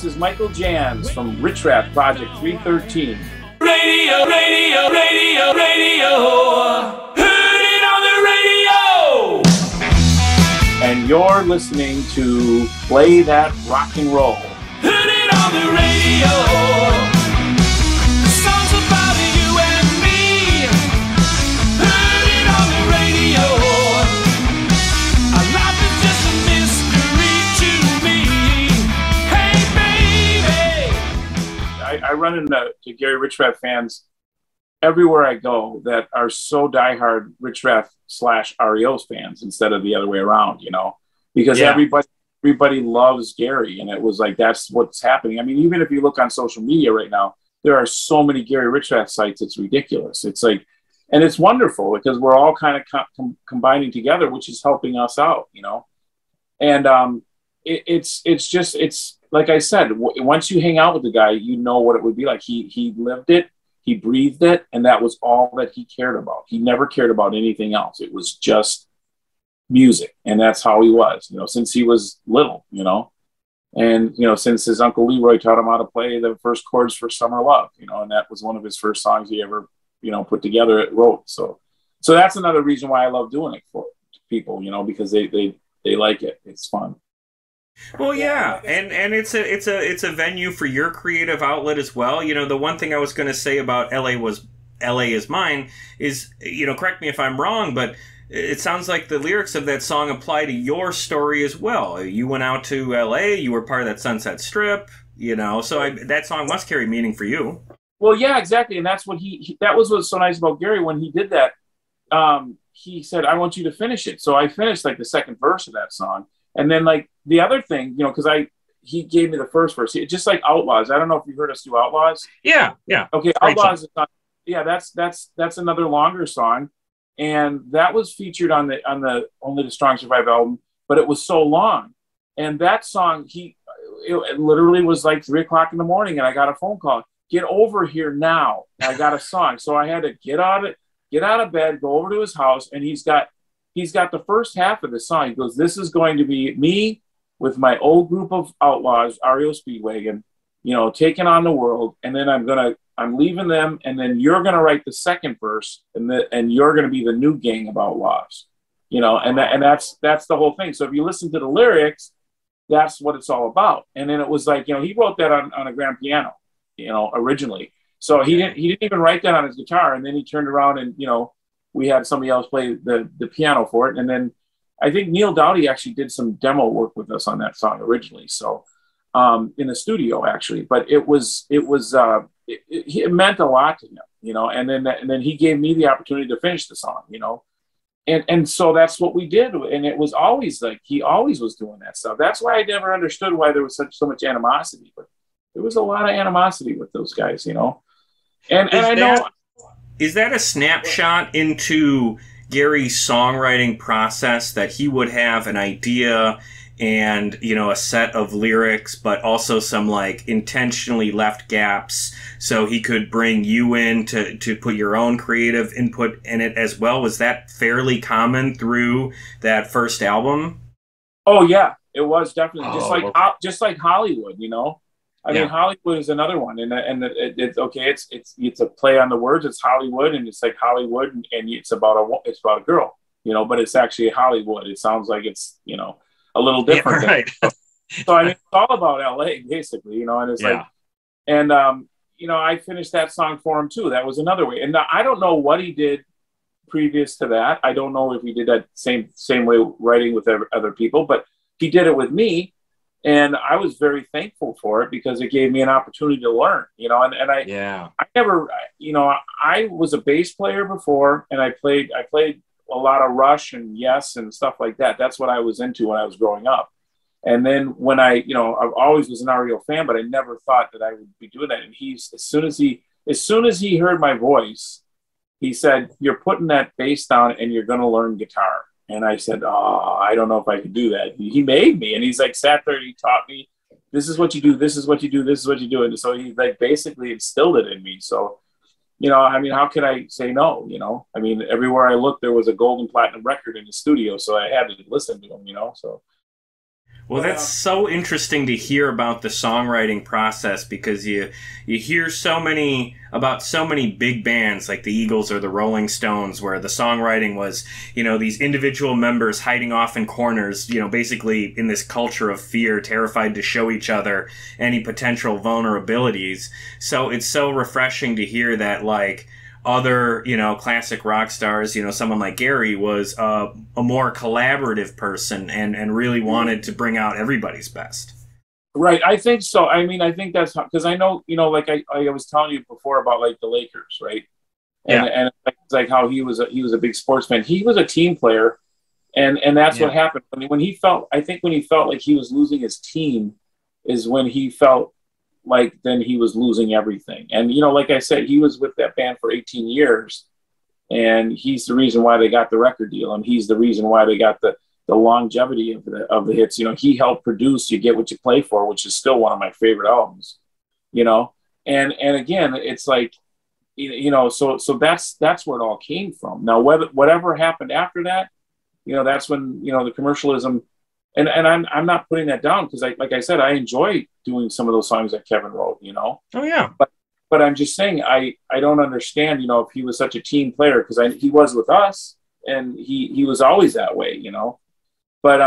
This is Michael Jahns from Richraths Project 313. Radio, radio, radio, radio. Heard it on the radio. And you're listening to Play That Rock and Roll. Heard it on the radio. The song's about you and me. Heard it on the radio. Our life is just a mystery to me. Hey, baby. I run into Gary Richrath fans everywhere I go that are so diehard Richrath / REO's fans instead of the other way around, you know, because everybody loves Gary, and it was like, that's what's happening. I mean, even if you look on social media right now, there are so many Gary Richrath sites. It's ridiculous. It's like, and it's wonderful because we're all kind of combining together, which is helping us out, you know? And it's like I said, once you hang out with the guy, you know what it would be like. He lived it. He breathed it, and that was all that he cared about. He never cared about anything else. It was just music, and that's how he was, you know, since he was little, you know. And, you know, since his Uncle Leroy taught him how to play the first chords for Summer Love, you know, and that was one of his first songs he ever, you know, put together, wrote. So that's another reason why I love doing it for people, you know, because they like it. It's fun. Well, yeah, and it's a venue for your creative outlet as well. You know, the one thing I was going to say about LA is Mine is, you know, correct me if I'm wrong, but it sounds like the lyrics of that song apply to your story as well. You went out to LA, you were part of that Sunset Strip, you know, so that song must carry meaning for you. Well, yeah, exactly, and that's what that was what's so nice about Gary when he did that. He said, "I want you to finish it," so I finished like the second verse of that song. And then, like, the other thing, you know, because he gave me the first verse, just like Outlaws. I don't know if you heard us do Outlaws. Yeah. Okay, Outlaws. That's another longer song, and that was featured on the Only the Strong Survive album. But it was so long, and that song, it literally was like 3 o'clock in the morning, and I got a phone call. Get over here now! I got a song, so I had to get out of bed, go over to his house, and he's got the first half of the song. He goes, "This is going to be me with my old group of outlaws, REO Speedwagon, you know, taking on the world. And then I'm leaving them. And then you're going to write the second verse, and you're going to be the new gang of outlaws, you know." And that's the whole thing. So if you listen to the lyrics, that's what it's all about. And then it was like, you know, he wrote that on a grand piano, you know, originally. So he didn't even write that on his guitar. And then he turned around and, you know, we had somebody else play the piano for it. And then I think Neil Dowdy actually did some demo work with us on that song originally. So in the studio, actually, but it meant a lot to him, you know, and then he gave me the opportunity to finish the song, you know, and so that's what we did. And it was always like, he always was doing that stuff. That's why I never understood why there was so much animosity, but there was a lot of animosity with those guys, you know, and I know. Is that a snapshot into Gary's songwriting process, that he would have an idea and, you know, a set of lyrics, but also some like intentionally left gaps so he could bring you in to put your own creative input in it as well? Was that fairly common through that first album? Oh yeah, it was definitely just like Hollywood, you know. I mean, Hollywood is another one, and it's okay. It's a play on the words. It's Hollywood, and it's like Hollywood, and it's about a girl, you know. But it's actually Hollywood. It sounds like it's, you know, a little different. Yeah, right. So I mean, it's all about LA, basically, you know. And it's like, and you know, I finished that song for him too. That was another way. And I don't know what he did previous to that. I don't know if he did that same way writing with other people, but he did it with me. And I was very thankful for it because it gave me an opportunity to learn, you know, and I never, you know, I was a bass player before, and I played a lot of Rush and Yes and stuff like that. That's what I was into when I was growing up. And then when I always was an REO fan, but I never thought that I would be doing that. And as soon as he heard my voice, he said, "You're putting that bass down and you're going to learn guitar." And I said, "Oh, I don't know if I could do that." He made me, and he's like sat there and he taught me, "This is what you do. This is what you do. This is what you do." And so he like basically instilled it in me. So, you know, I mean, how could I say no? You know, I mean, everywhere I looked, there was a gold and platinum record in the studio, so I had to listen to him. You know, so. Well, that's so interesting to hear about the songwriting process, because you hear so many big bands like the Eagles or the Rolling Stones, where the songwriting was, these individual members hiding off in corners, basically in this culture of fear, terrified to show each other any potential vulnerabilities. So it's so refreshing to hear that, like, other, classic rock stars, someone like Gary was a more collaborative person and really wanted to bring out everybody's best. Right. I think so. I mean, I think that's because I know, like I was telling you before about like the Lakers, right? And it's like how he was a big sports fan. He was a team player, and that's what happened when he felt like he was losing his team is when he felt like then he was losing everything. And, like I said, he was with that band for 18 years, and he's the reason why they got the record deal. And he's the reason why they got the longevity of the hits. He helped produce You Get What You Play For, which is still one of my favorite albums, and again, it's like, so that's where it all came from. Now, whatever happened after that, that's when, the commercialism. And I'm not putting that down, because like I said, I enjoy doing some of those songs that Kevin wrote, Oh yeah. But I'm just saying, I don't understand, if he was such a team player, because he was with us, and he was always that way, But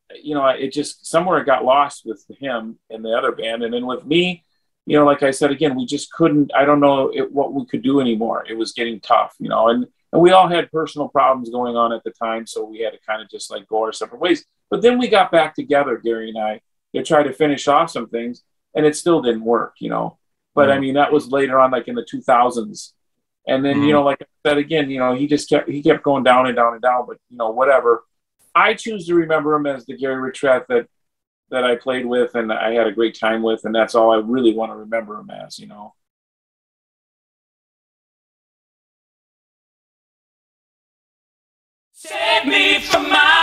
it just somewhere it got lost with him and the other band, and then with me, like I said again, we just couldn't. I don't know what we could do anymore. It was getting tough, and we all had personal problems going on at the time, so we had to kind of just like go our separate ways. But then we got back together, Gary and I, to try to finish off some things, and it still didn't work, But I mean, that was later on, like in the 2000s, and then like I said again, he kept going down and down and down. But whatever. I choose to remember him as the Gary Richrath that I played with and I had a great time with, and that's all I really want to remember him as, Save me from my